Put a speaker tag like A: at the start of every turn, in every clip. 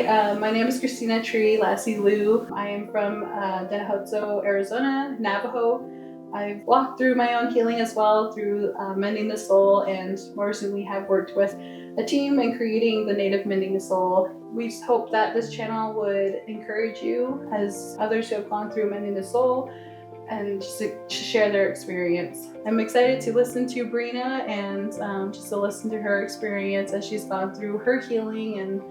A: My name is Christina Tree Lassie Liu. I am from Denhozo, Arizona, Navajo. I've walked through my own healing as well through Mending the Soul, and more recently have worked with a team in creating the Native Mending the Soul. We just hope that this channel would encourage you as others who have gone through Mending the Soul and just to share their experience. I'm excited to listen to Brina and just to listen to her experience as she's gone through her healing, and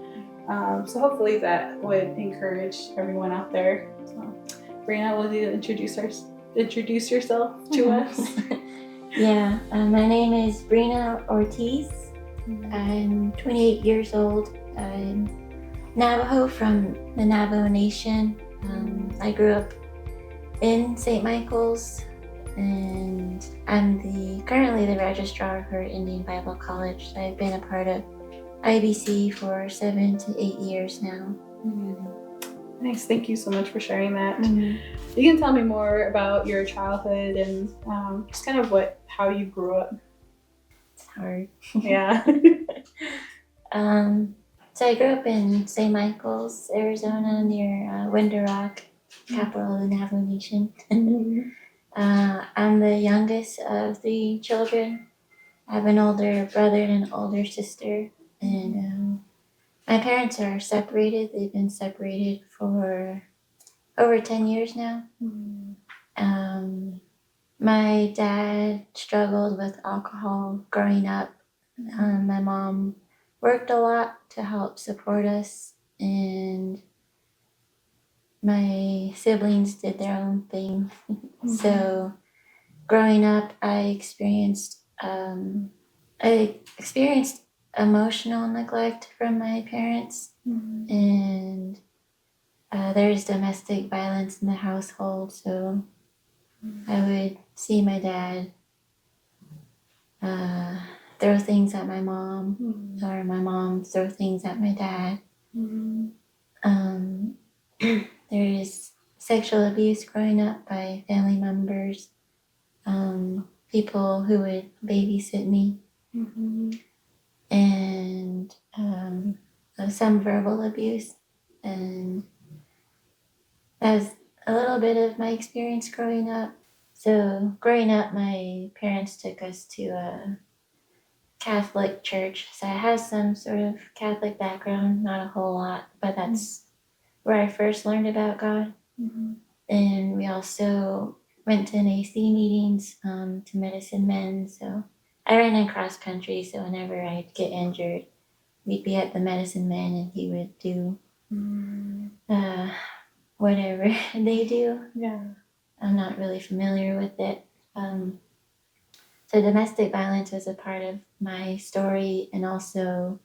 A: so hopefully that would encourage everyone out there. So, Brina, will you introduce yourself to us?
B: Yeah, my name is Brina Ortiz. I'm 28 years old. I'm Navajo from the Navajo Nation. I grew up in St. Michael's, and I'm currently the registrar for Indian Bible College. So I've been a part of IBC for 7 to 8 years now.
A: Nice, thank you so much for sharing that. You can tell me more about your childhood and just kind of how you grew up.
B: It's hard.
A: Yeah.
B: So I grew up in St. Michael's, Arizona, near Window Rock, capital of the Navajo Nation. I'm the youngest of 3 children. I have an older brother and an older sister, and my parents are separated. They've been separated for over 10 years now. My dad struggled with alcohol growing up. My mom worked a lot to help support us, and my siblings did their own thing. So growing up, I experienced emotional neglect from my parents, and there's domestic violence in the household. So I would see my dad throw things at my mom, or my mom throw things at my dad. There is sexual abuse growing up by family members, people who would babysit me, and some verbal abuse. And that was a little bit of my experience growing up. So growing up, my parents took us to a Catholic church. So I have some sort of Catholic background, not a whole lot, but that's where I first learned about God. And we also went to NAC meetings, to Medicine Men. So I ran in cross country, so whenever I'd get injured, we'd be at the Medicine Men, and he would do whatever they do.
A: Yeah.
B: I'm not really familiar with it. So domestic violence was a part of my story, and also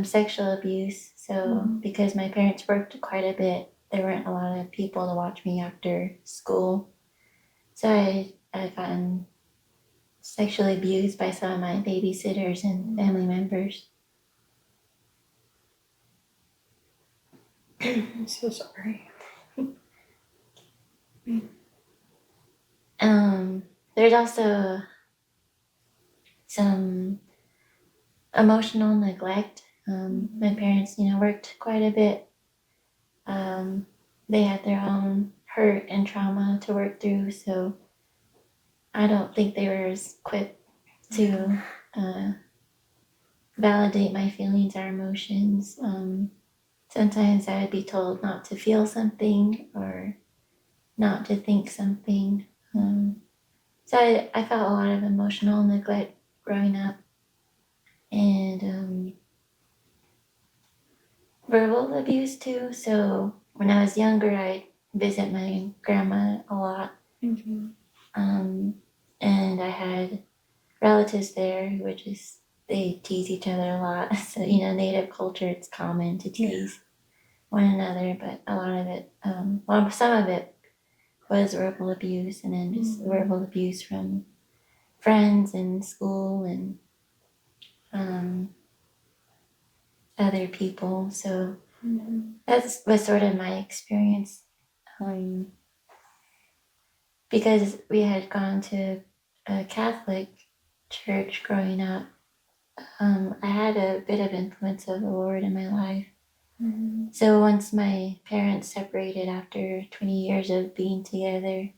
B: sexual abuse. So because my parents worked quite a bit, there weren't a lot of people to watch me after school. So I've gotten sexually abused by some of my babysitters and family members.
A: I'm so sorry.
B: There's also some emotional neglect. My parents, worked quite a bit. They had their own hurt and trauma to work through, so I don't think they were as equipped to validate my feelings or emotions. Sometimes I would be told not to feel something or not to think something. So I felt a lot of emotional neglect growing up, and verbal abuse too. So when I was younger, I'd visit my grandma a lot. And I had relatives there who would they tease each other a lot. So, Native culture, it's common to tease one another, but a lot of it, some of it was verbal abuse, and then just verbal abuse from friends in school and other people. So that was sort of my experience. Because we had gone to a Catholic church growing up, I had a bit of influence of the Lord in my life.
A: Mm-hmm.
B: So once my parents separated after 20 years of being together,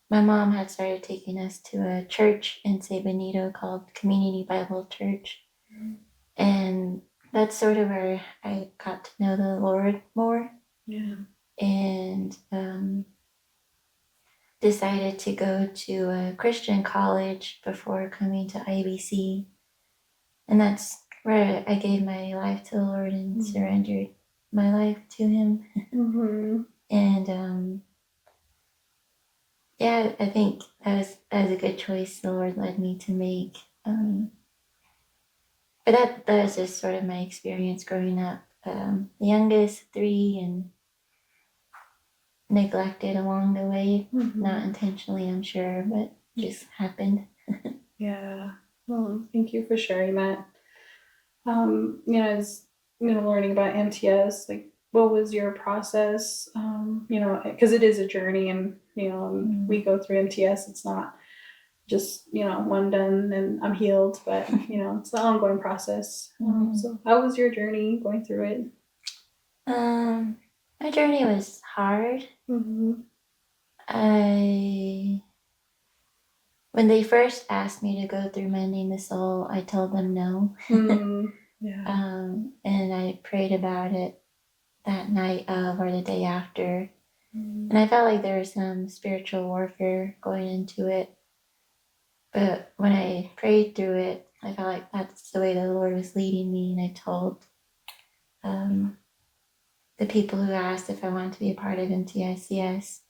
B: my mom had started taking us to a church in San Benito called Community Bible Church. And that's sort of where I got to know the Lord more.
A: Yeah.
B: And decided to go to a Christian college before coming to IBC. And that's where I gave my life to the Lord and surrendered my life to Him.
A: Mm-hmm.
B: And yeah, I think that was a good choice the Lord led me to make. But that was just sort of my experience growing up. The youngest 3 and neglected along the way, not intentionally, I'm sure, but just happened.
A: Yeah. Well, thank you for sharing that. As learning about MTS, like, what was your process? Because it is a journey, and we go through MTS. It's not just one done and I'm healed, but it's an ongoing process. So, how was your journey going through it?
B: My journey was hard. When they first asked me to go through Mending the Soul, I told them no.
A: Yeah.
B: And I prayed about it that night of or the day after. And I felt like there was some spiritual warfare going into it. But when I prayed through it, I felt like that's the way the Lord was leading me. And I told the people who asked if I wanted to be a part of MTSCS.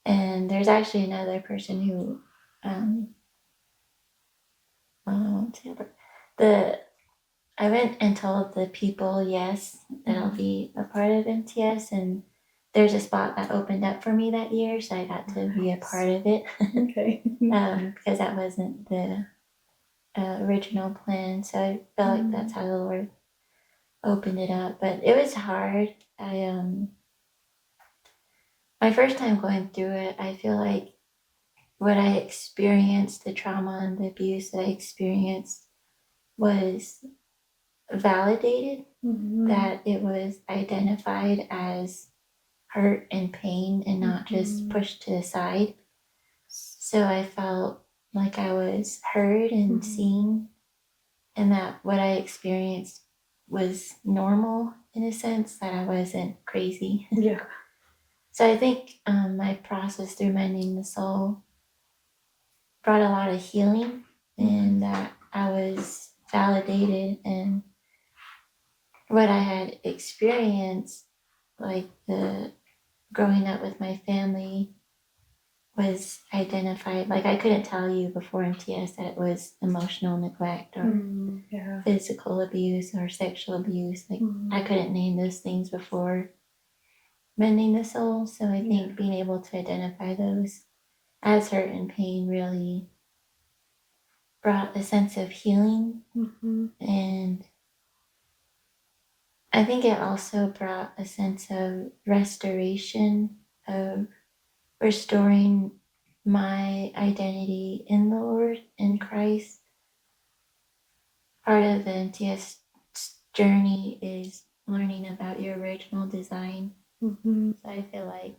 B: And there's actually another person who I went and told the people, yes, that I'll be a part of MTS, and there's a spot that opened up for me that year, so I got to be a part of it.
A: Okay.
B: Because that wasn't the original plan, so I felt like that's how the Lord opened it up. But it was hard. My first time going through it, I feel like what I experienced, the trauma and the abuse that I experienced, was validated, that it was identified as hurt and pain and not just pushed to the side. So I felt like I was heard and seen, and that what I experienced was normal in a sense, that I wasn't crazy.
A: Yeah.
B: So I think my process through Mending the Soul brought a lot of healing, and that I was validated, and what I had experienced, like the growing up with my family, was identified. Like, I couldn't tell you before MTS that it was emotional neglect or physical abuse or sexual abuse. Like, I couldn't name those things before Mending the Soul. So I think being able to identify those as hurt and pain really brought a sense of healing. And I think it also brought a sense of restoration, of restoring my identity in the Lord, in Christ. Part of the MTS journey is learning about your original design. So I feel like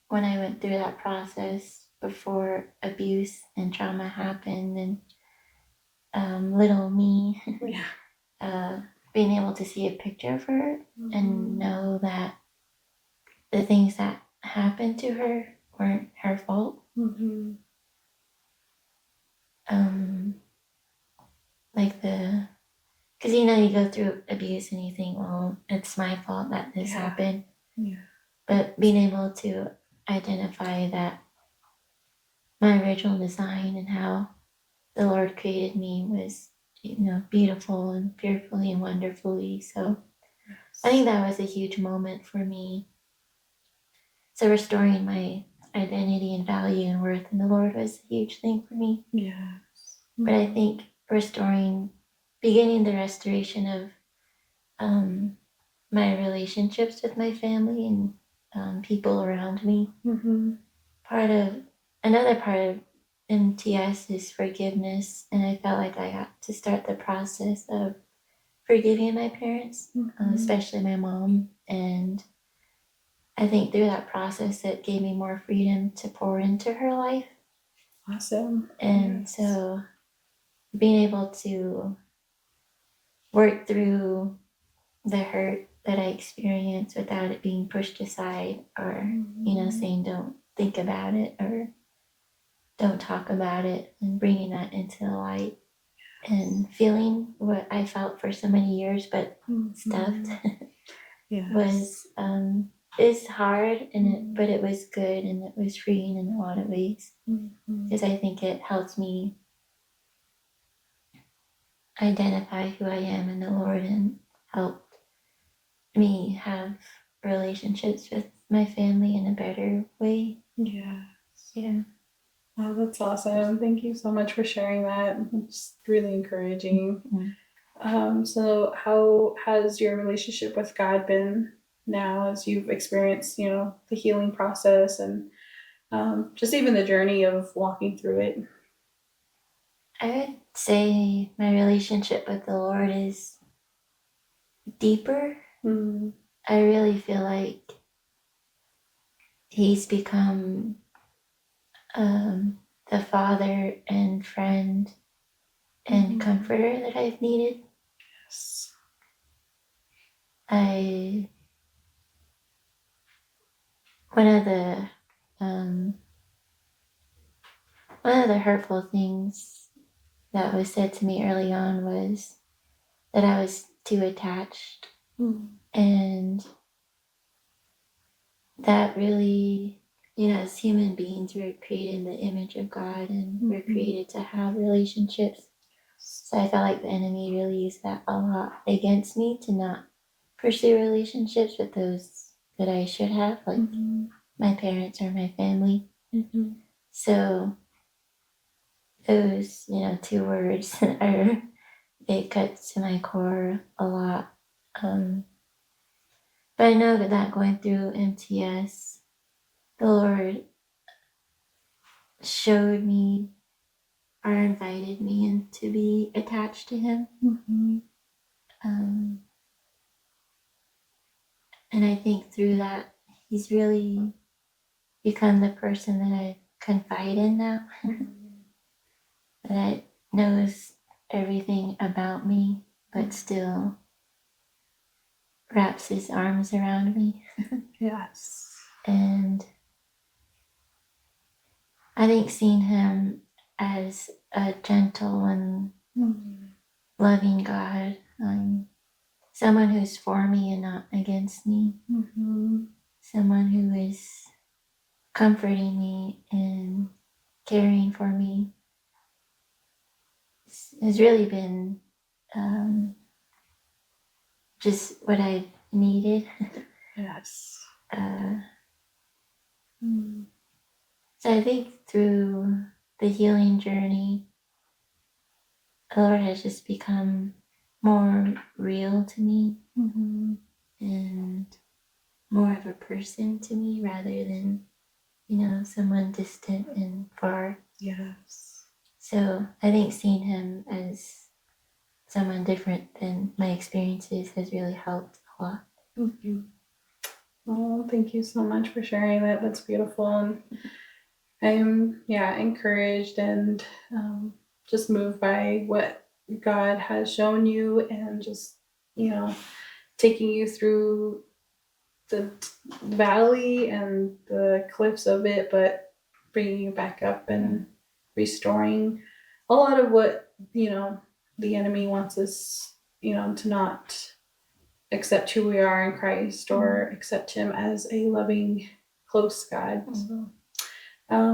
B: when I went through that process before abuse and trauma happened, and little me, being able to see a picture of her and know that the things that happened to her weren't her fault. Like because you go through abuse and you think, well, it's my fault that this happened. But being able to identify that my original design and how the Lord created me was, beautiful and fearfully and wonderfully. So I think that was a huge moment for me. So restoring my identity and value and worth in the Lord was a huge thing for me.
A: Yes.
B: But I think beginning the restoration of my relationships with my family and people around me. Another part of MTS is forgiveness, and I felt like I got to start the process of forgiving my parents, especially my mom. And I think through that process, it gave me more freedom to pour into her life.
A: Awesome.
B: And
A: Yes.
B: so being able to work through the hurt that I experienced without it being pushed aside or, saying don't think about it or don't talk about it, and bringing that into the light and feeling what I felt for so many years but stuffed was is hard, but it was good, and it was freeing in a lot of ways, because I think it helps me identify who I am in the Lord and helped me have relationships with my family in a better way.
A: Yes.
B: Yeah.
A: Oh, that's awesome. Thank you so much for sharing that. It's really encouraging. So how has your relationship with God been now as you've experienced, the healing process and just even the journey of walking through it?
B: I would say my relationship with the Lord is deeper. I really feel like He's become the father and friend and comforter that I've needed.
A: Yes.
B: One of the hurtful things that was said to me early on was that I was too attached, and that really, as human beings, we're created in the image of God, and we're created to have relationships. So I felt like the enemy really used that a lot against me, to not pursue relationships with those that I should have, like my parents or my family. So those, two words it cuts to my core a lot. But I know that going through MTS, the Lord showed me or invited me in to be attached to Him. And I think through that, He's really become the person that I confide in now, that knows everything about me, but still wraps His arms around me.
A: Yes.
B: And I think seeing Him as a gentle and loving God, someone who's for me and not against me, someone who is comforting me and caring for me, has really been just what I've needed.
A: Yes.
B: So I think through the healing journey, the Lord has just become more real to me, and more of a person to me, rather than, someone distant and far.
A: Yes.
B: So I think seeing Him as someone different than my experiences has really helped a lot.
A: Oh, thank you so much for sharing that. That's beautiful. And I'm, encouraged and just moved by what God has shown you, and just, taking you through the valley and the cliffs of it, but bringing you back up and restoring a lot of what, the enemy wants us, to not accept who we are in Christ, or accept Him as a loving, close God. So,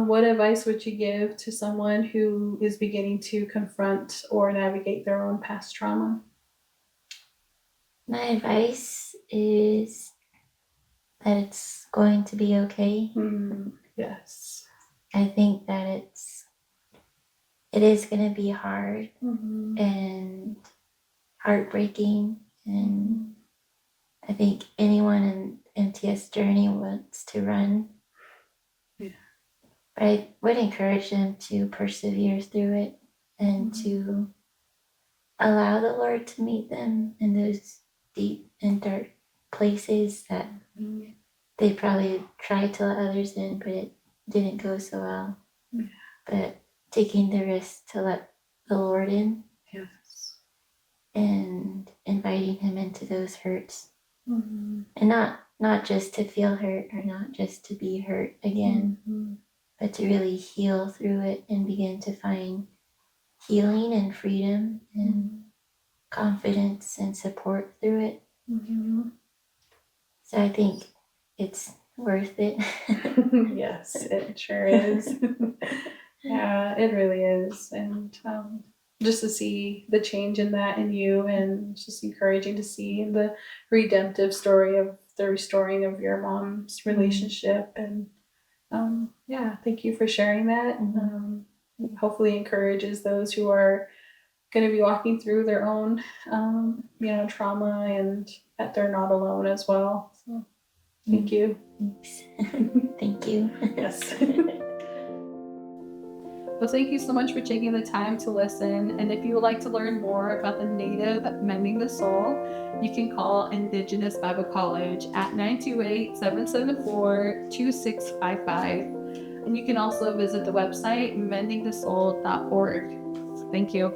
A: what advice would you give to someone who is beginning to confront or navigate their own past trauma?
B: My advice is that it's going to be okay.
A: Yes.
B: I think that it is going to be hard and heartbreaking, and I think anyone in MTS journey wants to run. But I would encourage them to persevere through it, and to allow the Lord to meet them in those deep and dark places that they probably tried to let others in, but it didn't go so well.
A: Yeah.
B: But taking the risk to let the Lord in.
A: Yes.
B: And inviting him into those hurts.
A: Mm-hmm.
B: And not just to feel hurt or not just to be hurt again, but to really heal through it and begin to find healing and freedom and confidence and support through it. So I think it's worth it.
A: Yes, it sure is. Yeah, it really is. And just to see the change in that in you, and it's just encouraging to see the redemptive story of the restoring of your mom's relationship. And yeah, thank you for sharing that. Hopefully encourages those who are going to be walking through their own trauma, and that they're not alone as well. So thank you.
B: Thanks. Thank you.
A: Yes. Well, thank you so much for taking the time to listen. And if you would like to learn more about the Native Mending the Soul, you can call Indigenous Bible College at 928-774-2655. And you can also visit the website mendingthesoul.org. Thank you.